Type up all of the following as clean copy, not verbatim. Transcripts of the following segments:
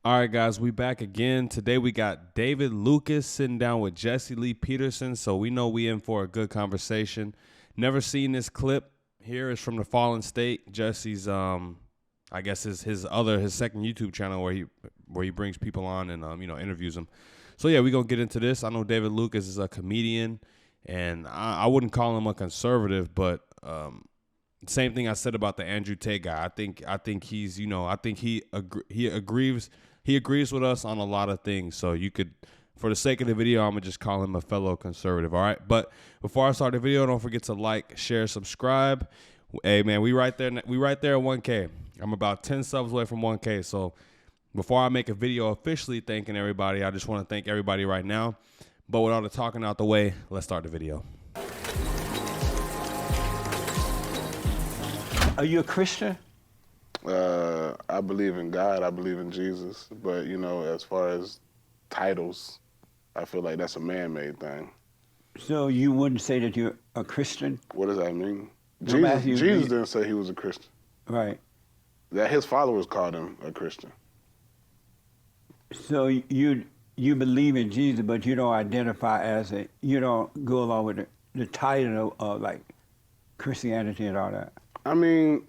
All right, guys, we back again. Today we got David Lucas sitting down with Jesse Lee Peterson, so we know we in for a good conversation. Never seen this clip. Here is from the Fallen State. Jesse's, I guess his second YouTube channel where he brings people on and interviews them. So yeah, we gonna get into this. I know David Lucas is a comedian, and I wouldn't call him a conservative, but same thing I said about the Andrew Tate guy. I think he's he agrees with us on a lot of things. So you could, for the sake of the video, I'm gonna just call him a fellow conservative. All right. But before I start the video, don't forget to like, share, subscribe. Hey man, we right there at 1K. I'm about 10 subs away from 1K. So before I make a video officially thanking everybody, I just want to thank everybody right now. But with all the talking out the way, let's start the video. Are you a Christian? I believe in God. I believe in Jesus. But, as far as titles, I feel like that's a man-made thing. So you wouldn't say that you're a Christian? What does that mean? No, Jesus didn't say he was a Christian. Right. That his followers called him a Christian. So you believe in Jesus, but you don't identify you don't go along with the title of like Christianity and all that. I mean,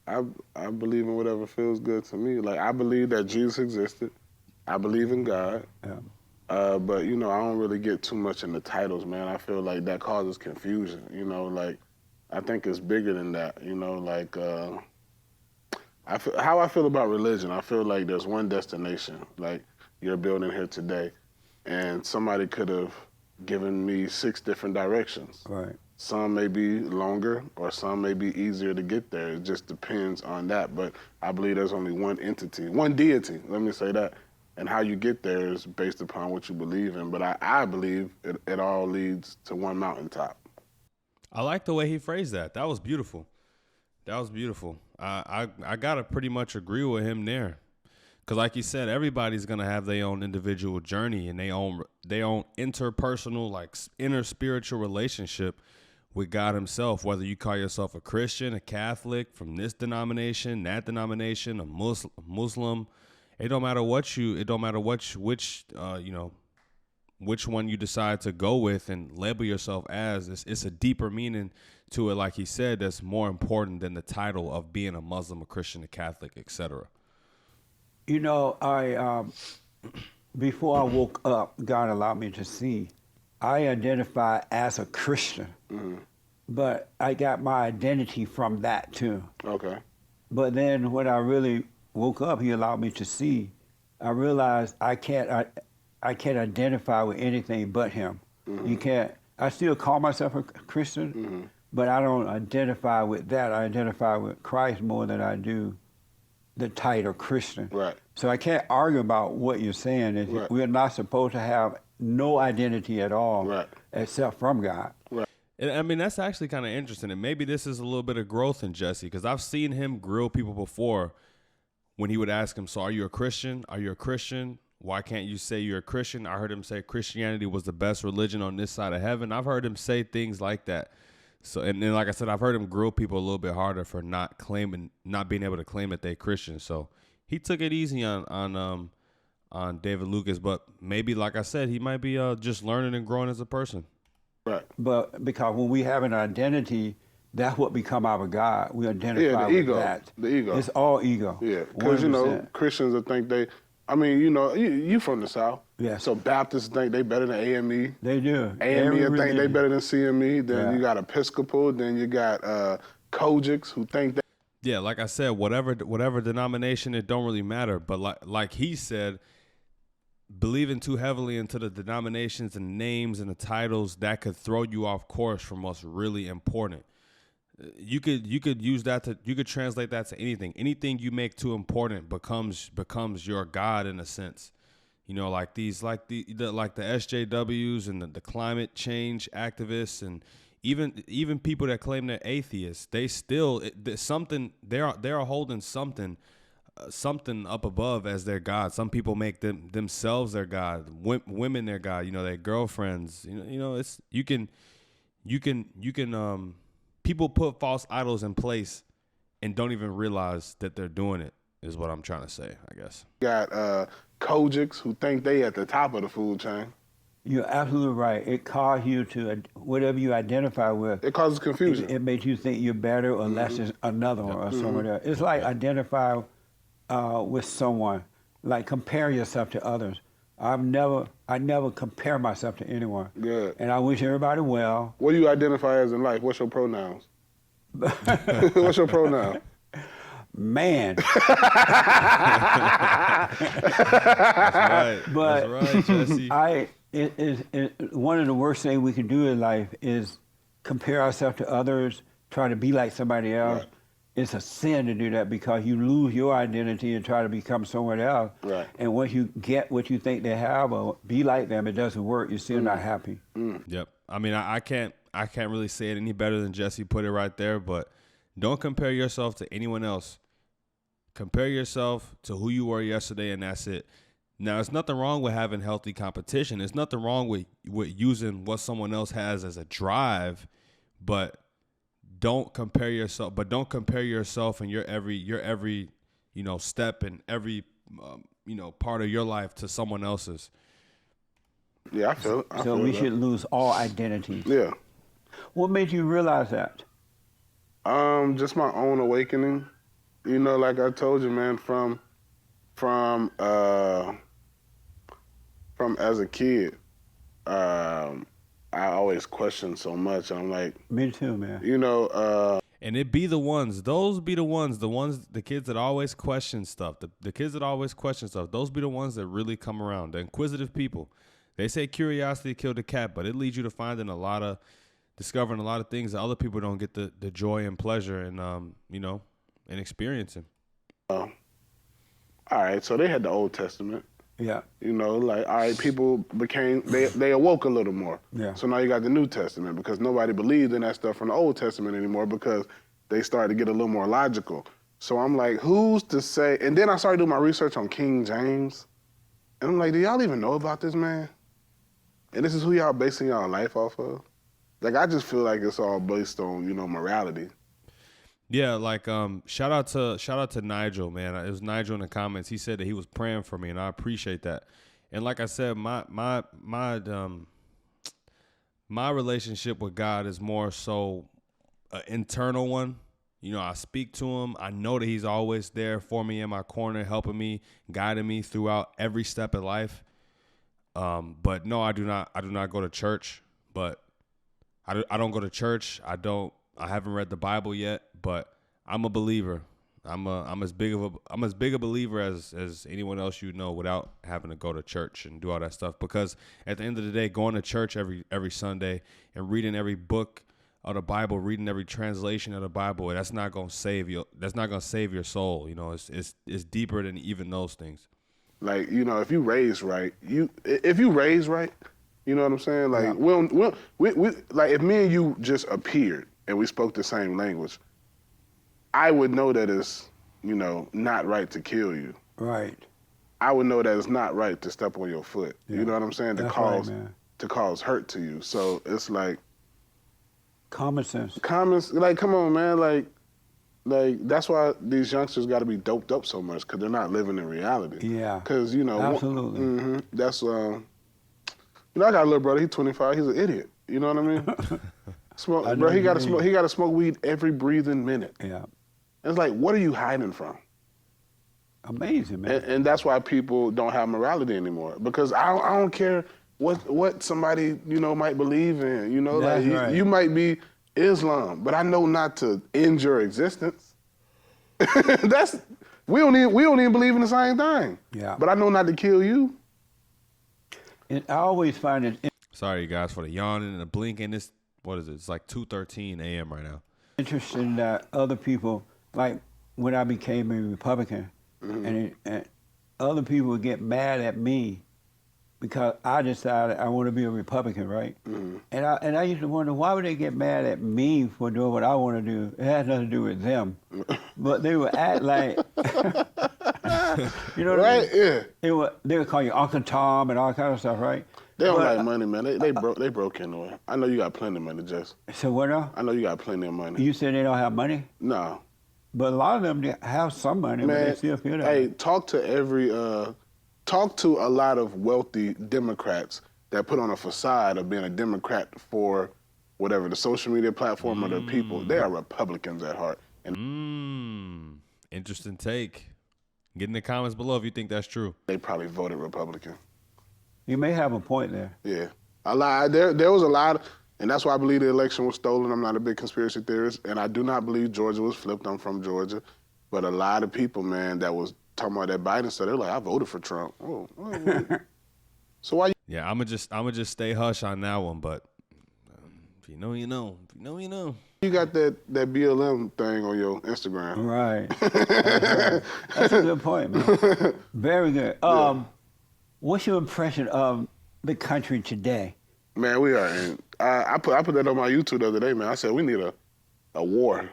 I believe in whatever feels good to me. Like, I believe that Jesus existed. I believe in God. Yeah. But, I don't really get too much in the titles, man. I feel like that causes confusion, like, I think it's bigger than that, like, how I feel about religion, I feel like there's one destination, like you're building here today, and somebody could have given me 6 different directions. Right. Some may be longer or some may be easier to get there. It just depends on that. But I believe there's only one entity, one deity, let me say that. And how you get there is based upon what you believe in. But I believe it all leads to one mountaintop. I like the way he phrased that. That was beautiful. That was beautiful. I got to pretty much agree with him there. Because like you said, everybody's going to have their own individual journey and their own interpersonal, like inner spiritual relationship with God himself, whether you call yourself a Christian, a Catholic, from this denomination, that denomination, a Muslim. It don't matter which one you decide to go with and label yourself as. It's a deeper meaning to it, like he said, that's more important than the title of being a Muslim, a Christian, a Catholic, etc. I before I woke up, God allowed me to see. I identify as a Christian, but I got my identity from that too. Okay. But then when I really woke up, he allowed me to see. I realized I can't identify with anything but him. You can't. I still call myself a Christian, but I don't identify with that. I identify with Christ more than I do the title Christian. Right. So I can't argue about what you're saying. Right. We're not supposed to have no identity at all, right, except from God. Right. And I mean, that's actually kind of interesting. And maybe this is a little bit of growth in Jesse, because I've seen him grill people before when he would ask him, so are you a Christian? Are you a Christian? Why can't you say you're a Christian? I heard him say Christianity was the best religion on this side of heaven. I've heard him say things like that. So, and then, like I said, I've heard him grill people a little bit harder for not being able to claim that they're Christian. So he took it easy on David Lucas, but maybe, like I said, he might be just learning and growing as a person. Right. But because when we have an identity, that's what become our God. We identify with ego, that. The ego. It's all ego. Yeah, because, Christians will think you from the South. Yeah. So Baptists think they better than AME. They do. AME will think they better than CME. Then you got Episcopal. Then you got Kojics who think that. Yeah, like I said, whatever denomination, it don't really matter. But like he said, believing too heavily into the denominations and names and the titles, that could throw you off course from what's really important. You could use that you could translate that to anything. Anything you make too important becomes your God in a sense. Like the SJWs and the climate change activists and even people that claim they're atheists, they still they're holding something up above as their God. Some people make themselves their God, women their God, their girlfriends. It's you can people put false idols in place and don't even realize that they're doing it. is what I'm trying to say, I guess. Got Kojics who think they at the top of the food chain. You're absolutely right. It causes you to, whatever you identify with, It causes confusion. it makes you think you're better or less than another one or someone else. It's like identify with someone, like compare yourself to others. I never compare myself to anyone. Good. And I wish everybody well. What do you identify as in life? What's your pronouns? What's your pronoun? Man. That's right. But That's right, Jesse. One of the worst things we can do in life is compare ourselves to others, try to be like somebody else. Right. It's a sin to do that because you lose your identity and try to become someone else. Right. And once you get what you think they have or be like them, it doesn't work. You're still not happy. Yep. I mean, I can't really say it any better than Jesse put it right there, but don't compare yourself to anyone else. Compare yourself to who you were yesterday, and that's it. Now, there's nothing wrong with having healthy competition. There's nothing wrong with using what someone else has as a drive, but don't compare yourself. But don't compare yourself and your every step and every part of your life to someone else's. Yeah, I feel it. So we should lose all identity. Yeah. What made you realize that? Just my own awakening. Like I told you, man, from as a kid, I always questioned so much. And I'm like, Me too, man. And it be the ones, the kids that always question stuff, the kids that always question stuff, those be the ones that really come around, the inquisitive people. They say curiosity killed the cat, but it leads you to discovering a lot of things that other people don't get the joy and pleasure and, and experiencing. All right, so they had the Old Testament. Yeah. All right, people they awoke a little more. Yeah. So now you got the New Testament because nobody believed in that stuff from the Old Testament anymore because they started to get a little more logical. So I'm like, who's to say? And then I started doing my research on King James. And I'm like, do y'all even know about this man? And this is who y'all basing y'all life off of? Like, I just feel like it's all based on, morality. Yeah, like shout out to Nigel, man. It was Nigel in the comments. He said that he was praying for me, and I appreciate that. And like I said, my relationship with God is more so an internal one. I speak to him. I know that he's always there for me in my corner, helping me, guiding me throughout every step of life. But no, I do not go to church. But I don't go to church. I haven't read the Bible yet, but I'm a believer. I'm as big a believer as anyone else without having to go to church and do all that stuff. Because at the end of the day, going to church every Sunday and reading every book of the Bible, reading every translation of the Bible, that's not gonna save you. That's not gonna save your soul. It's deeper than even those things. Like, if you raise right, you know what I'm saying? Like, Yeah. we like if me and you just appeared and we spoke the same language, I would know that it's, not right to kill you. Right. I would know that it's not right to step on your foot. Yeah. You know what I'm saying? That's right, man. To cause hurt to you. So it's like Common sense. like, come on, man. Like that's why these youngsters got to be doped up so much because they're not living in reality. Yeah. Because Absolutely. That's I got a little brother. He's 25. He's an idiot. You know what I mean? He got to smoke weed every breathing minute. Yeah. And it's like, what are you hiding from? Amazing, man. And that's why people don't have morality anymore. Because I don't care what somebody might believe in. That's right. You might be Islam, but I know not to end your existence. We don't even believe in the same thing. Yeah. But I know not to kill you. And I always find it Sorry, you guys, for the yawning and the blinking. What is it? It's like 2:13 a.m. right now. interesting that other people, like when I became a Republican, and other people would get mad at me because I decided I want to be a Republican, right? And I used to wonder, why would they get mad at me for doing what I want to do? It has nothing to do with them. But they would act like, you know what I mean? Yeah. They would call you Uncle Tom and all kind of stuff, right? They don't like money, man. They broke anyway. I know you got plenty of money, Jess. So what now? I know you got plenty of money. You said they don't have money? No. But a lot of them they have some money, but Man, they still feel that. hey, way. talk to a lot of wealthy Democrats that put on a facade of being a Democrat for whatever, the social media platform or the people. They are Republicans at heart. And Interesting take. Get in the comments below if you think that's true. they probably voted Republican. You may have a point there. Yeah. A lot. There was a lot, and that's why I believe the election was stolen. I'm not a big conspiracy theorist, and I do not believe Georgia was flipped. I'm from Georgia. But a lot of people, man, that was talking about that Biden stuff, they're like, I voted for Trump. Oh, so why you Yeah, I'm gonna just stay hush on that one, but if you know, you know. If you know, you know. you got that BLM thing on your Instagram? Right. That's a good point, man. Very good. What's your impression of the country today? Man, we are in. I put that on my YouTube the other day, man. I said we need a war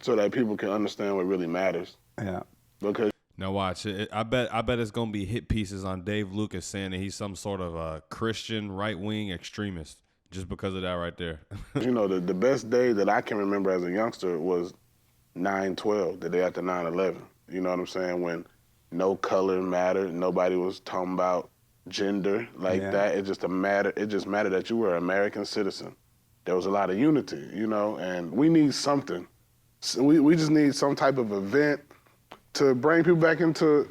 so that people can understand what really matters. Yeah. Because Now watch it. I bet it's gonna be hit pieces on Dave Lucas saying that he's some sort of a Christian right-wing extremist just because of that right there. you know the best day that I can remember as a youngster was 9/12, the day after 9/11. You know what I'm saying? When no color mattered, nobody was talking about gender like that. It just mattered that you were an American citizen. There was a lot of unity, you know, and we need something. So we just need some type of event to bring people back into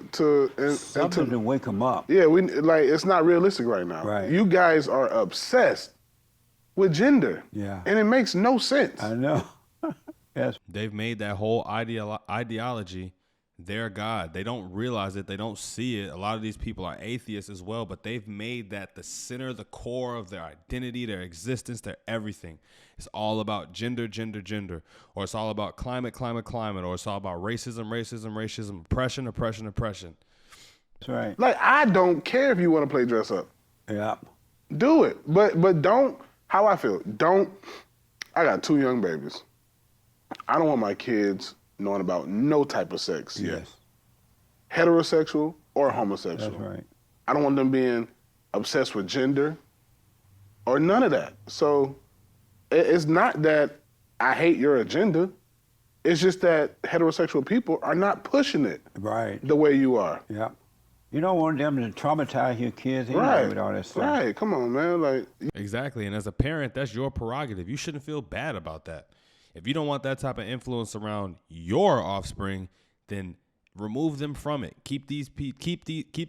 Something to wake them up. Yeah, it's not realistic right now. Right. You guys are obsessed with gender. Yeah. And it makes no sense. I know. Yes. They've made that whole ideology their God. They don't realize it. They don't see it. A lot of these people are atheists as well, but they've made that the center, the core of their identity, their existence, their everything. It's all about gender, gender, gender, or it's all about climate, climate, climate, or it's all about racism, racism, racism, oppression, oppression, oppression. That's right. Like, I don't care if you want to play dress up. Yeah. Do it. But don't, how I feel, I got 2 young babies. I don't want my kids knowing about no type of sex yet. Yes. Heterosexual or homosexual. That's right. I don't want them being obsessed with gender or none of that. So it's not that I hate your agenda. It's just that heterosexual people are not pushing it Right. the way you are. Yeah. You don't want them to traumatize your kids anyway Right. with all that stuff. Right. Come on, man. Like, Exactly. And as a parent, that's your prerogative. You shouldn't feel bad about that. If you don't want that type of influence around your offspring, then remove them from it. Keep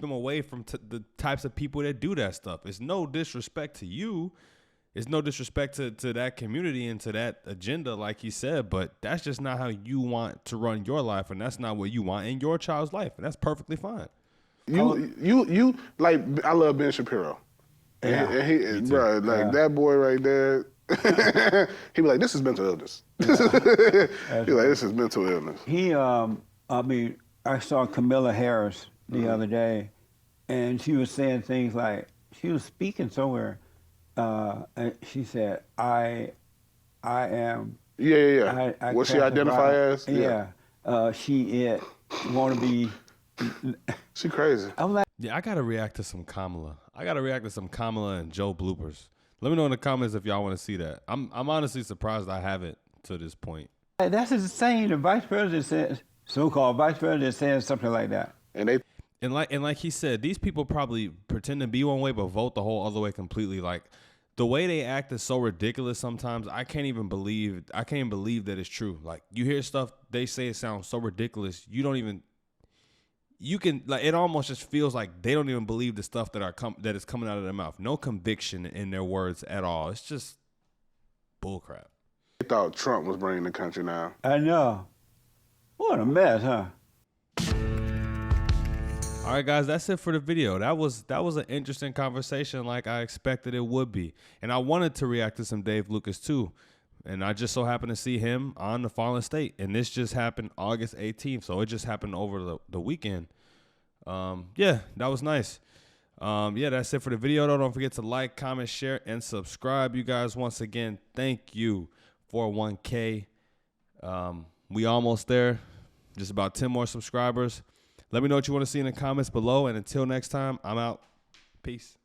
them away from the types of people that do that stuff. It's no disrespect to you. It's no disrespect to that community and to that agenda, like you said, but that's just not how you want to run your life, and that's not what you want in your child's life, and that's perfectly fine. You like, I love Ben Shapiro. Yeah. And he bro, like that boy right there. He be like, this is mental illness. He be like, this is mental illness. I saw Camilla Harris the other day, and she was saying things like, she was speaking somewhere, and she said, I am. Yeah. What she identify as? She want to be. She crazy. I'm like, Yeah, I gotta react to some Kamala. And Joe bloopers. Let me know in the comments if y'all want to see that. I'm honestly surprised I haven't to this point. that's insane. The vice president said, so-called vice president saying something like that. And like he said, these people probably pretend to be one way but vote the whole other way completely. Like the way they act is so ridiculous sometimes. I can't even believe that it's true. Like you hear stuff they say, it sounds so ridiculous. It almost just feels like they don't even believe the stuff that is coming out of their mouth. No conviction in their words at all. It's just bullcrap. They thought Trump was bringing the country down. I know. What a mess, huh? All right, guys, that's it for the video. That was an interesting conversation like I expected it would be. And I wanted to react to some Dave Lucas too. And I just so happened to see him on The Fallen State. And this just happened August 18th. So it just happened over the weekend. Yeah, that was nice. Yeah, that's it for the video, though. Don't forget to like, comment, share, and subscribe. You guys, once again, thank you for 1K. We almost there. Just about 10 more subscribers. Let me know what you want to see in the comments below. And until next time, I'm out. Peace.